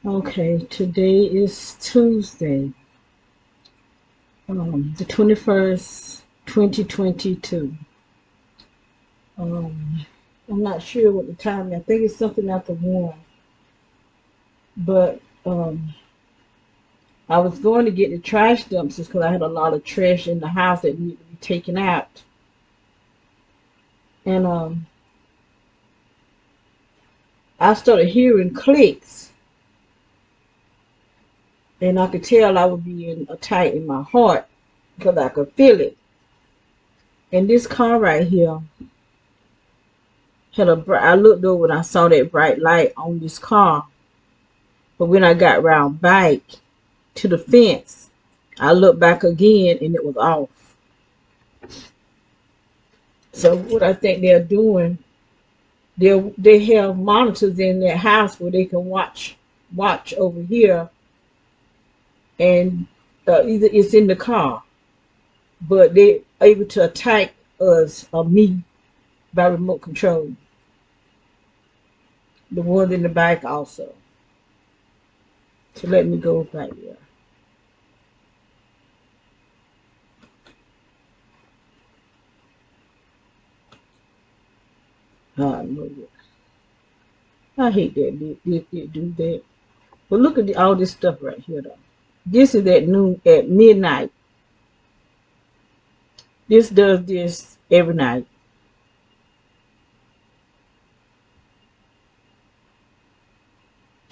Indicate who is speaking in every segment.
Speaker 1: Okay, today is Tuesday, the 21st, 2022. Um, I'm not sure what the time is. I think it's something after 1. But I was going to get the trash dumpsters because I had a lot of trash in the house that needed to be taken out. And I started hearing clicks, and I could tell I was being tight in my heart because I could feel it. And this car right here had a bright. I looked over and I saw that bright light on this car. But when I got round back to the fence, I looked back again and it was off. So what I think they're doing, they have monitors in their house where they can watch over here, and either it's in the car, but they're able to attack us or me by remote control. The ones in the back also. So let me go back there. I know it. I hate that they do that. But look at all this stuff right here, though. This is at midnight. This does this every night.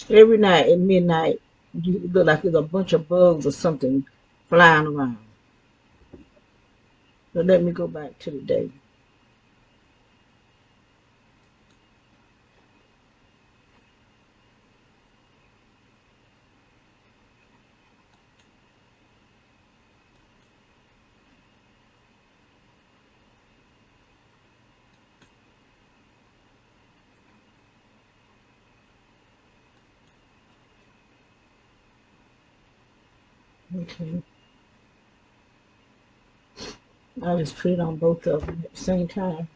Speaker 1: Every night at midnight, you look like there's a bunch of bugs or something flying around. So let me go back to the day. Okay. I just put it on both of them at the same time.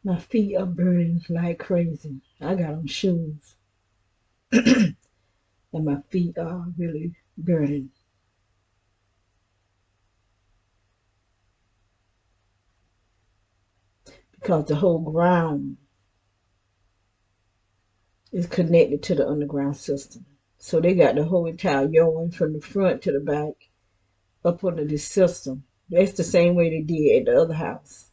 Speaker 1: My feet are burning like crazy. I got on shoes, and my feet are really burning because the whole ground is connected to the underground system. So they got the whole entire yard from the front to the back up under this system. That's the same way they did at the other house.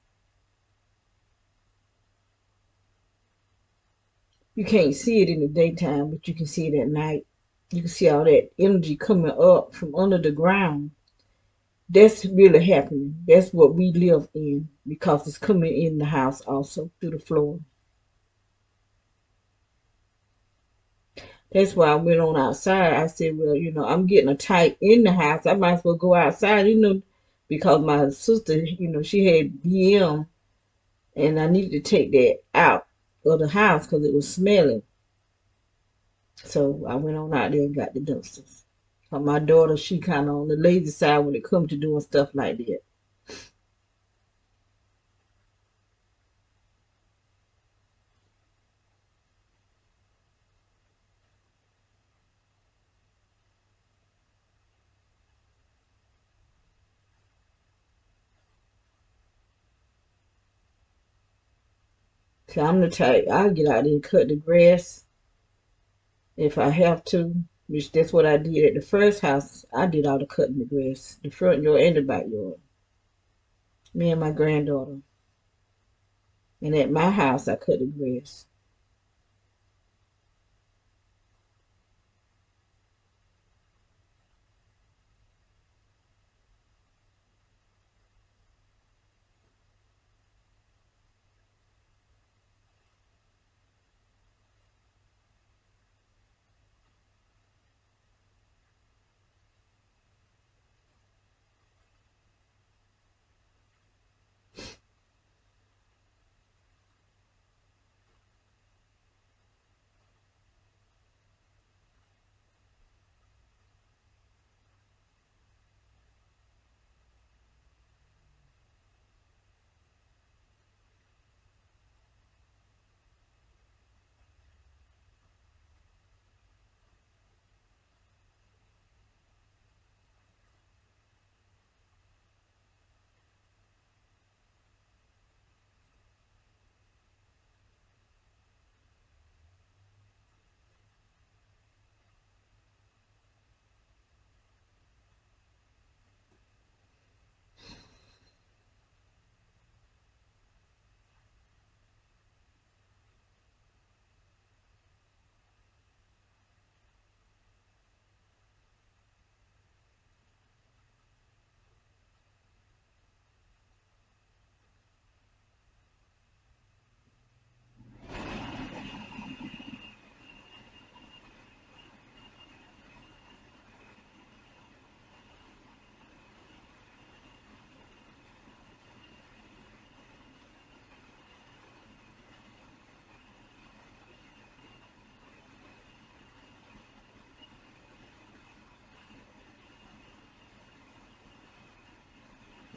Speaker 1: You can't see it in the daytime, but you can see it at night. You can see all that energy coming up from under the ground. That's really happening. That's what we live in because it's coming in the house also through the floor. That's why I went on outside. I said, well, I'm getting a tight in the house. I might as well go outside, because my sister, she had BM, and I needed to take that out of the house because it was smelling. So I went on out there and got the dumpsters. My daughter, she kind of on the lazy side when it comes to doing stuff like that. So I'm the type, I'll get out there and cut the grass if I have to, which that's what I did at the first house. I did all the cutting the grass, the front yard and the backyard. Me and my granddaughter. And at my house, I cut the grass.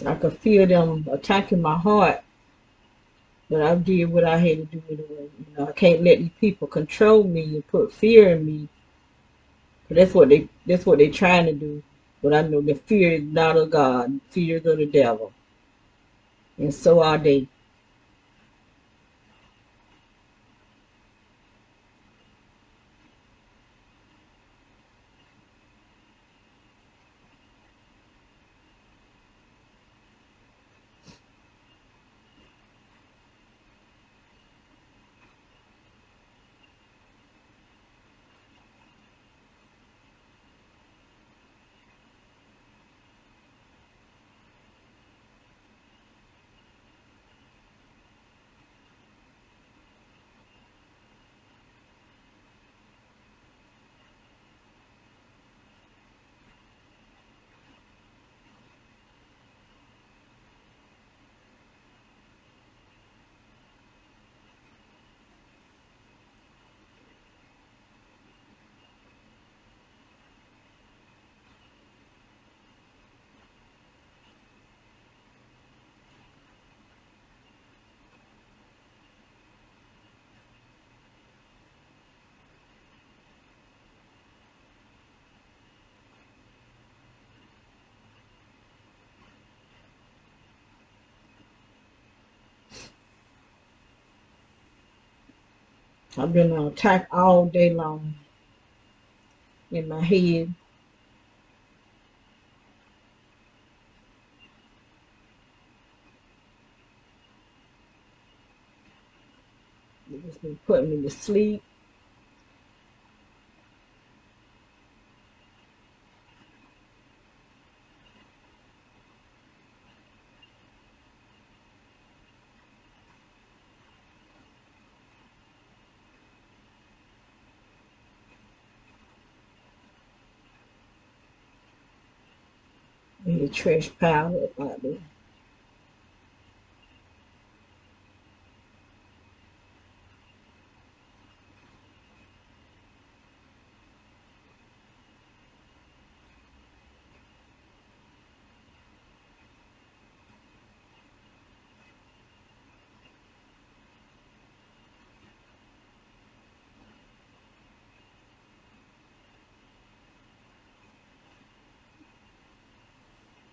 Speaker 1: I could feel them attacking my heart, but I did what I had to do anyway. I can't let these people control me and put fear in me. 'Cause that's what they trying to do. But I know the fear is not of God. Fear is of the devil. And so are they. I've been attacked all day long in my head. They just been putting me to sleep. And the trash pile up out there.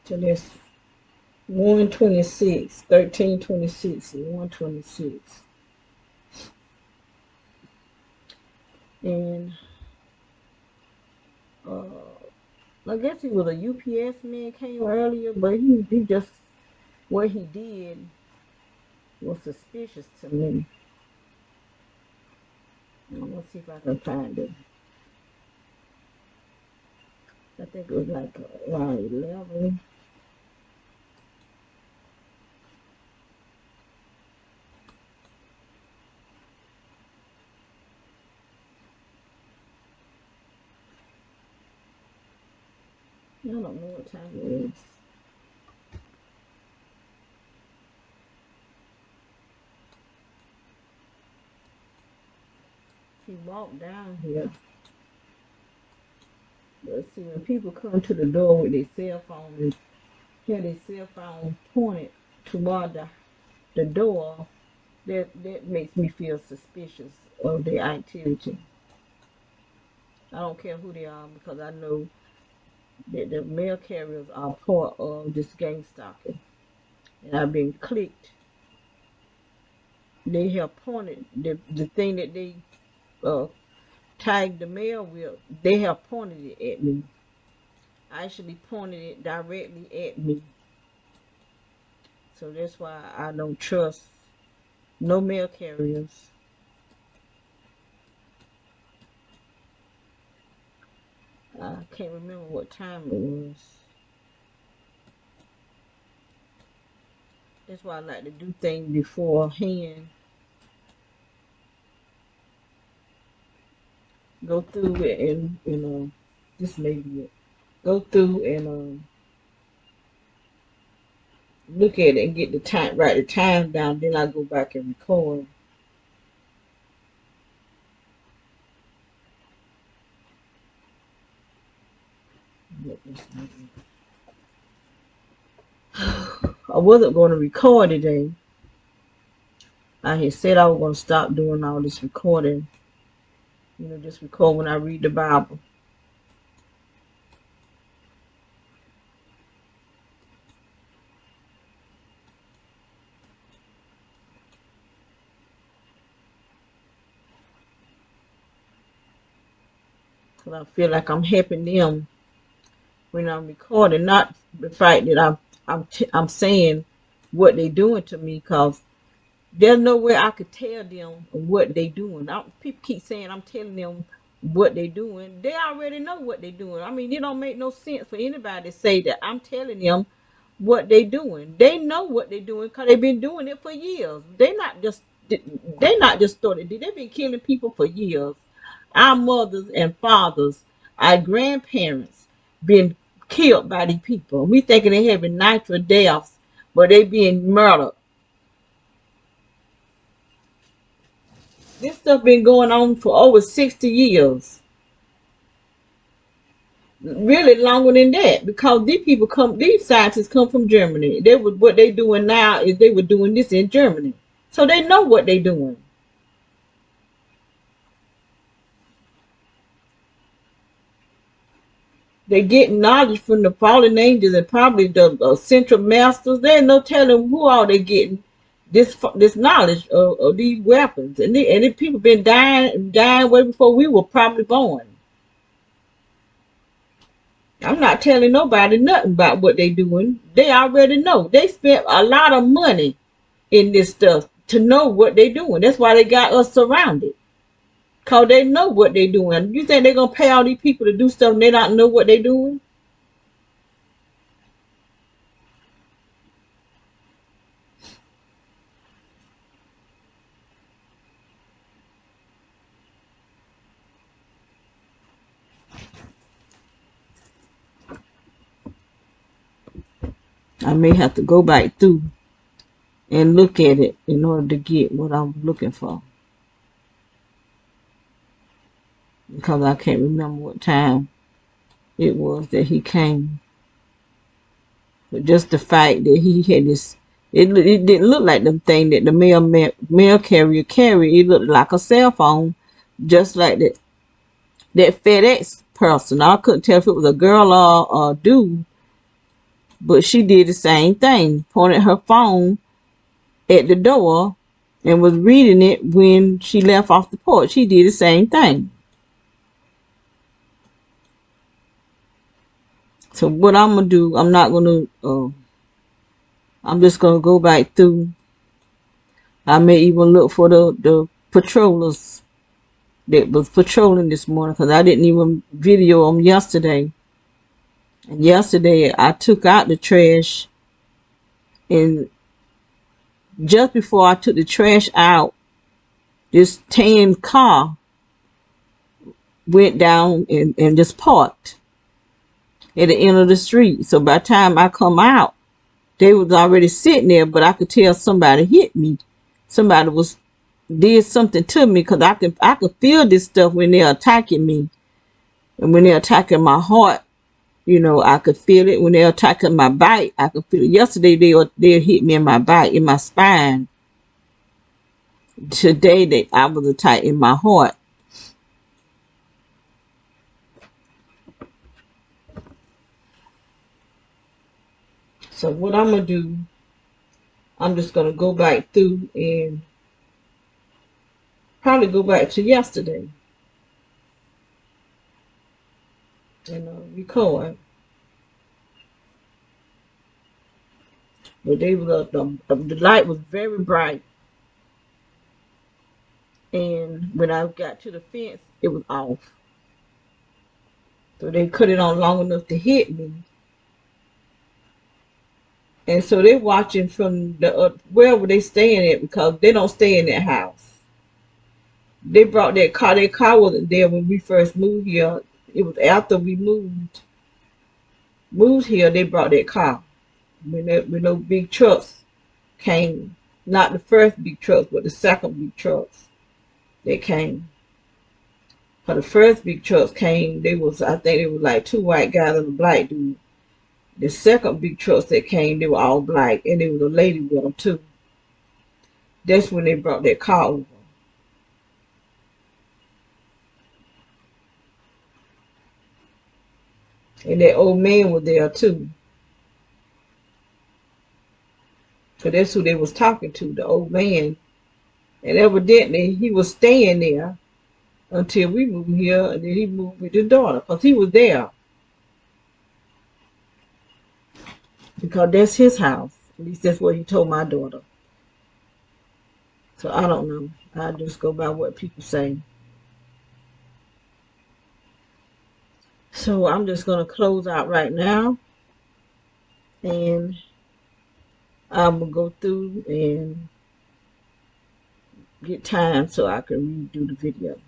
Speaker 1: So that's 126, 1326, and 126. And uh, I guess he was a UPS man, came earlier, but he just, what he did was suspicious to me. I'm gonna see if I can find it. I think it was like around 11. I don't know what time it is. He walked down here. Let's see, when people come to the door with their cell phone and have their cell phone pointed toward the door, that makes me feel suspicious of their activity. I don't care who they are because I know that the mail carriers are part of this gang stalking. And I've been clicked. They have pointed the thing that they uh, tagged the mail with. They have pointed it at me. Actually pointed it directly at me. So that's why I don't trust no mail carriers. I can't remember what time it was. That's why I like to do things beforehand. Go through it and this may be it. Go through and look at it and get the time, write the time down. Then I go back and record. I wasn't going to record today. I had said I was going to stop doing all this recording. Just record when I read the Bible. Because I feel like I'm helping them when I'm recording, not the fact that I'm saying what they doing to me, because there's no way I could tell them what they doing. People keep saying I'm telling them what they doing. They already know what they doing. I mean, it don't make no sense for anybody to say that I'm telling them what they doing. They know what they doing because they've been doing it for years. They not just started. They've been killing people for years. Our mothers and fathers, our grandparents, been killed by these people. We thinking they having natural deaths, but they being murdered. This stuff been going on for over 60 years. Really longer than that, because these scientists come from Germany. What they doing now is they were doing this in Germany. So they know what they doing. They get knowledge from the fallen angels and probably the central masters. There's no telling who all they getting this knowledge of these weapons. And the people been dying way before we were probably born. I'm not telling nobody nothing about what they doing. They already know. They spent a lot of money in this stuff to know what they doing. That's why they got us surrounded. Cause they know what they doing. You think they're gonna pay all these people to do stuff and they don't know what they doing? I may have to go back through and look at it in order to get what I'm looking for. Because I can't remember what time it was that he came. But just the fact that he had this, it didn't look like the thing that the mail carrier carried. It looked like a cell phone, just like that FedEx person. I couldn't tell if it was a girl or a dude, but she did the same thing. Pointed her phone at the door and was reading it when she left off the porch. She did the same thing. So what I'm gonna do, I'm not gonna. I'm just gonna go back through. I may even look for the patrollers that was patrolling this morning because I didn't even video them yesterday. And yesterday I took out the trash, and just before I took the trash out, this tan car went down and just parked at the end of the street. So by the time I come out, they was already sitting there, but I could tell somebody hit me. Somebody was did something to me because I could feel this stuff when they're attacking me, and when they're attacking my heart. I could feel it when they're attacking my back. I could feel it. Yesterday they hit me in my back, in my spine. Today I was attacked in my heart. So what I'm gonna do, I'm just gonna go back through and probably go back to yesterday and record. But the light was very bright, and when I got to the fence, it was off. So they cut it on long enough to hit me, and so they're watching from the wherever they staying at because they don't stay in that house. They brought that car. Their car wasn't there when we first moved here. It was after we moved here. They brought that car when those big trucks came. Not the first big trucks, but the second big trucks that came. For the first big trucks came, I think it was like two white guys and a black dude. The second big trucks that came, they were all black, and there was a lady with them too. That's when they brought that car over. And that old man was there too. So that's who they was talking to, the old man. And evidently he was staying there until we moved here, and then he moved with his daughter because he was there because that's his house. At least that's what he told my daughter. So I don't know. I just go by what people say. So I'm just gonna close out right now, and I'm gonna go through and get time so I can redo the video.